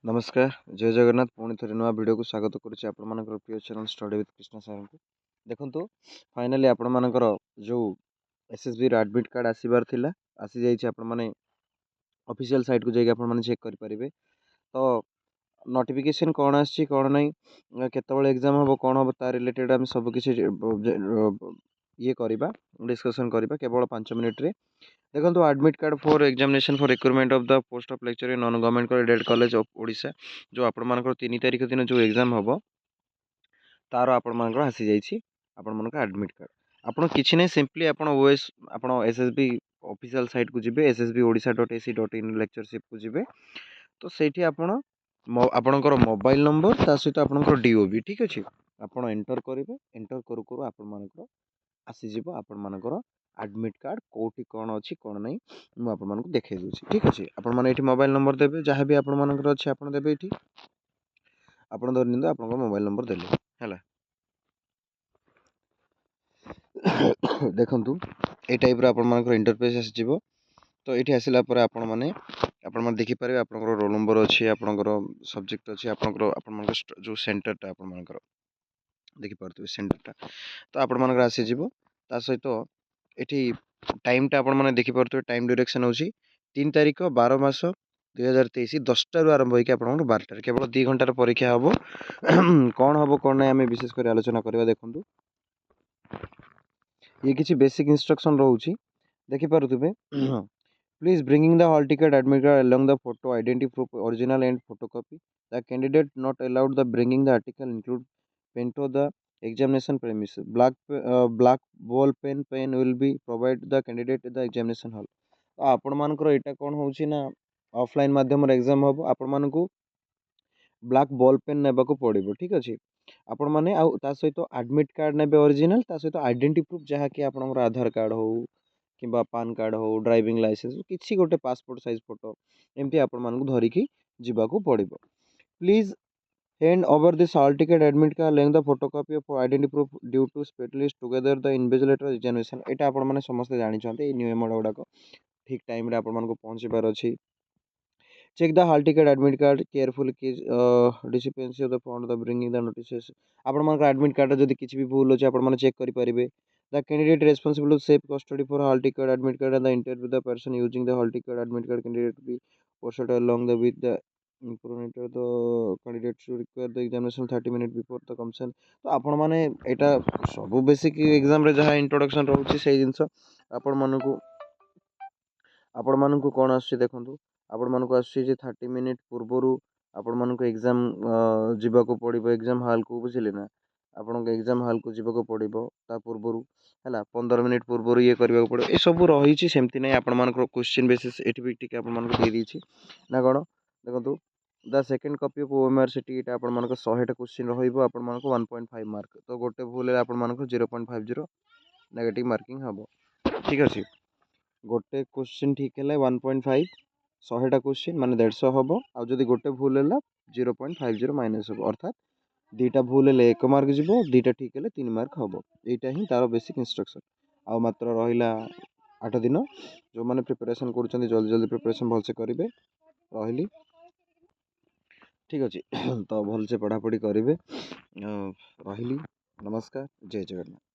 नमस्कार जय जगन्नाथ पुणी थे नुआ वीडियो को स्वागत करुच्ची आपर प्रिय चैनल स्टडी विथ कृष्ण सार को देखो फाइनाली आपर जो एसएसबी एडमिट कार्ड आसबार थिला आसी जाइए आपण ऑफिशियल साइट को जाइए आपण चेक करेंगे तो नोटिफिकेशन कौन आसी कौन ना केतबेले एग्जाम हम कौन हम ता रिलेटेड आम सब किसी ये करवा डिस्कसन करवा केवल 5 मिनिट रे देखो admit card for examination for recruitment of the post of lecture in non government aided college of Odisha जो आपण 3 तारिख दिन जो एग्जाम हम तार आपण आसी जाइए आपण एडमिट कार्ड आपड़ किसी ना सिंपली आप ओएस आप एसएसबी ऑफिशियल साइट को जी sbodisha.ac.in लेक्चरशिप को जी तो सही आपणकर मोबाइल नंबर ता सहित आपणकर डीओबी ठीक अच्छे आपड़ एंटर करेंगे एंटर करू करू आपणकर आसीज आपणकर एडमिट कार्ड कौटी कौन अच्छी कौन ना मुझे देखा दूसरी ठीक अच्छे आपड़ी मोबाइल नंबर देवे जहाँ भी आपर अच्छे आप देवे ये आप धरनी आप मोबाइल नंबर देले है देखु ये टाइप आपर इंटरफेस आसो तो ये आसला आपण मैंने देखिपारे आप रोल नंबर अच्छी आपंकर सब्जेक्ट अच्छी आप जो सेंटरटा आपर देखिपे सेंटरटा तो आपर आसीज ता सहित ये टाइमटा आप देखिपे टाइम ड्यूरेक्शन हूँ 3 तारिख 12 मास 2023 10 आरंभ होकर आप 12 केवल 2 घंटार परीक्षा हम कौन हम कौन ना आम विशेषकर आलोचना करवा देखूँ ये किसी बेसिक इंस्ट्रक्शन रोचे देखिपे please bringing the hall ticket admit card along the photo identity proof original and photocopy the candidate not allowed the bringing the article include pen to the examination premise black ball pen will be provided the candidate the examination hall आपण मानकर एटा कौन होची ना offline माध्यम exam हम आपण मानकू black ball pen नेबाको पड़ो ठीक अच्छे आपण मैंने सहित एडमिट कार्ड ने ओरिजिनल सहित आइडेंटिटी प्रूफ जहाँकि आप आधार कार्ड हो कि पान कार्ड हो ड्राइविंग लाइसेंस किसी गोटे पासपोर्ट साइज फोटो एमती आपण धरिकी जीवाकू पड़ो please hand over this hall ticket admit card along the photocopy of identity proof due to specialist together the invigilator examination यहाँ आपण समस्त जानते नियम गुड़ाक ठीक टाइम आपको पहुँचबार अच्छी check the hall ticket admit card carefully discrepancy of the font the bringing the notices आपण मन एडमिट कार्ड जदि किसी भी भूल अच्छे आपण चेक करि परिबे the candidate responsible to safe custody for hall ticket admit card and the interview with the person using the hall ticket admit card candidate to be posted along the with the improvement the candidate should require the examination 30 minutes before the commission तो आपण माने एटा सब basic exam रे जहा introduction रहउची से जिंस आपण मानकु कोन आसी देखंतु आपण मानकु आसी जे 30 मिनिट पूर्वरु आपण मानकु एग्जाम जीवाको पड़िबो एग्जाम हॉल को बुझिले ना आपण एग्जाम हॉल को जीवाको पड़िबो ता पूर्वरु हैला 15 मिनिट पूर्वरु ये करबा को पड़ो ए सब रही सेमती नहीं आपण मानकर क्वेश्चन बेसिस एटी भी टिके आपण मानकु दे दीची ना कोन देखंतु the second copy of OMR city एटा आपण मानक 100 टा क्वेश्चन रहिबो आपण मानकु 1.5 मार्क तो गोटे भूल आपण मानकु 0.50 नेगेटिव मार्किंग हबो ठीक अछि गोटे क्वेश्चन ठीक है 1.5 100 टा क्वेश्चन माने 150 हम आदि गोटे भूल है 0.50 माइनस हम अर्थात दुईटा भूल है 1 मार्क जीव दुईटा ठीक है 3 मार्क हम यहीटा ही तार बेसिक इंस्ट्रक्शन आ मात्र रहा 8 दिन जो मैंने प्रिपरेशन कर जल्दी जल्दी प्रिपरेशन भलसे करेंगे रही ठीक अच्छे तो भलसे पढ़ापढ़ी करेंगे रही नमस्कार जय जगन्नाथ।